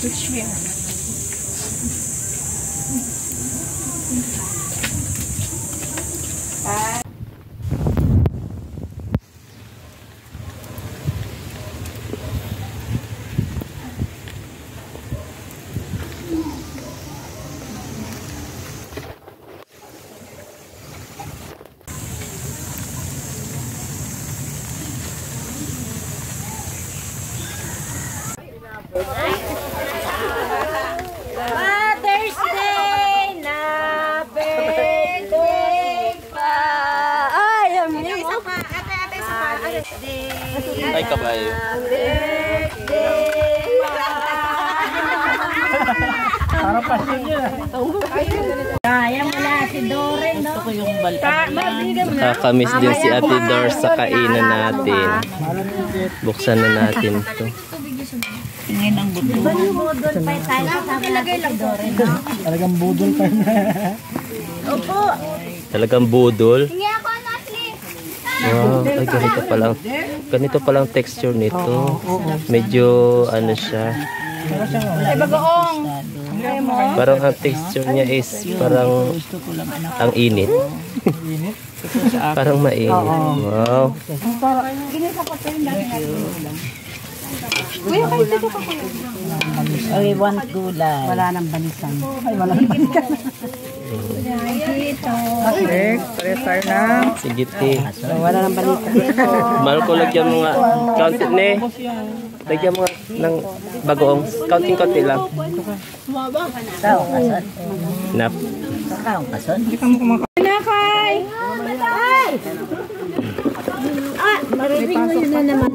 Sushi. Mother's Day na birthday pa. Ay, amazing. Ate, sa Mother's Day. Ay, kabayo. Birthday pa. Para pasyon yun. Kaya mo na si Doren, no? Ito ko yung balkan. Nakakamiss din si Ate Dor sa kainan natin. Buksan na natin ito. Tingin ang budol. Budol pa tayo sa ilagay lang Doren, no? Talagang budol pa na. Opo. Talagang budol. Hingi ako, Nasli. Wow, ay ganito palang texture nito. Medyo ano siya. Ay, bagoong. Parang ang texture niya is parang ang init. Parang mainit. Wow. Ay, one gulay. Wala nang balisan. Ay, wala nang balisan. Okay, prepare na. Sige, te. Wala nang balisan. Mahal ko lagyan mga counting ne. Lagyan mo ng bagoong. Counting-counting lang. Kaong kason. Nap. Kaong kason. Nakay! Ay! Ah, mariring mo yun na naman.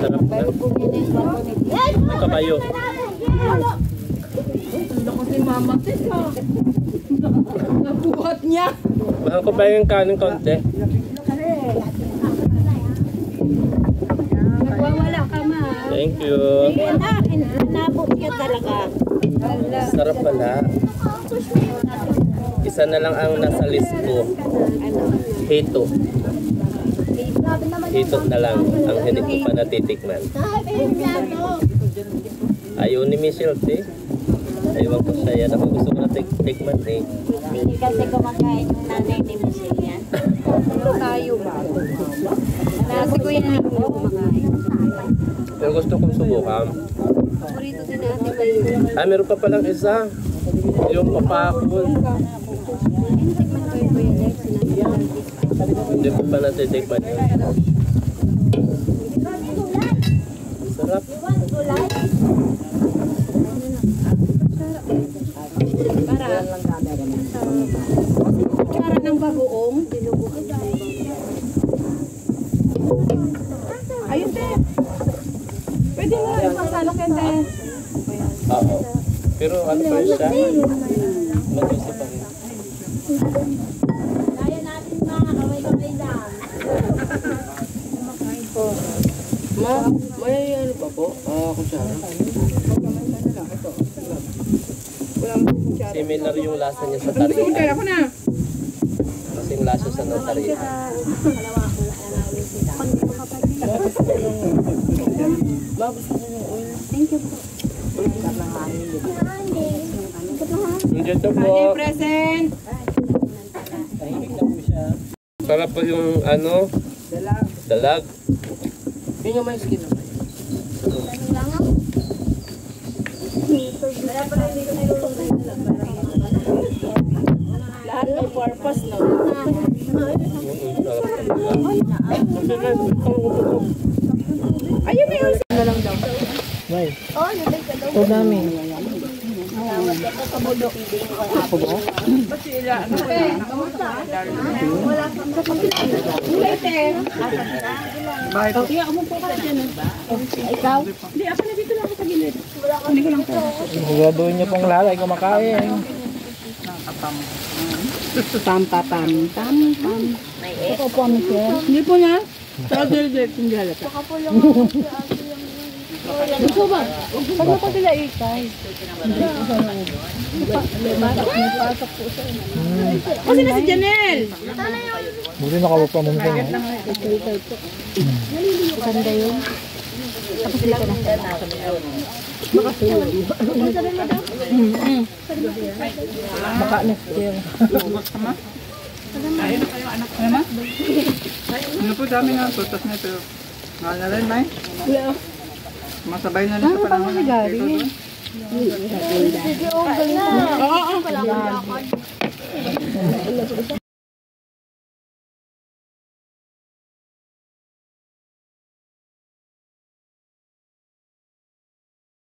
Sarap na. Kabayo. Nabuhat niya. Mahal ko ba yung kanin konti? Nagwawala ka ma. Thank you. Nabot niya talaga. Sarap pala. Isa na lang ang nasa list ko. Hito. Hito na lang ang hindi ko pa natitikman. Ayaw ni Michelle, te. Ayaw ko siya yan. Ako gusto ko na tikman, eh. Hindi kasi kumakain yung nanay ni Michelle yan. Tayo ba? Nasi ko yan ang kumakain. Pero gusto kong subukan. Paborito din natin ba yun? Meron pa palang isa. Yung papakol. Hindi ko pa natitikman yun. Sarap. Para ng bagoong. Ayun, te. Pwede nga ipagsalok yan, te. Oo. Pero ano pa rin siya? Mag-isip pa rin. Kaya natin mga kamay-kamay lang. May ano pa po? Kutsara. Similar yung lasa niya sa tarihan. Kasing lasa sa tarihan. Thank you po. Dito po. Present. Sarap po yung ano? Dalag. Hindi nga may skin naman. Lahat may purpose, no? Ayun na yun. Ano lang daw? Oh, nilay ka daw. Ito namin. Kabulok. Kabulok? Ba't sila? Wala kang kapatid. Nilay, te. Bakit? Kaya umupo ka dyan. Ikaw? Hindi, ako na dito lang ako sa gilid. Hindi ko lang po. Siguraduhin niyo pong lalay kumakain. Tam. Ito po, Michelle. Hindi po na. Direct yung galat. Baka po lang gusto ba? Pag na po sila ikay. Kasi na si Janelle. Buti nakawag pa mo nito. Ganda yun. Tapos dito na siya. Baka next year. Ano po dami nga po, tas na ito. Mahal na rin, May? Masabay na rin sa panahon. Ano pa Gary?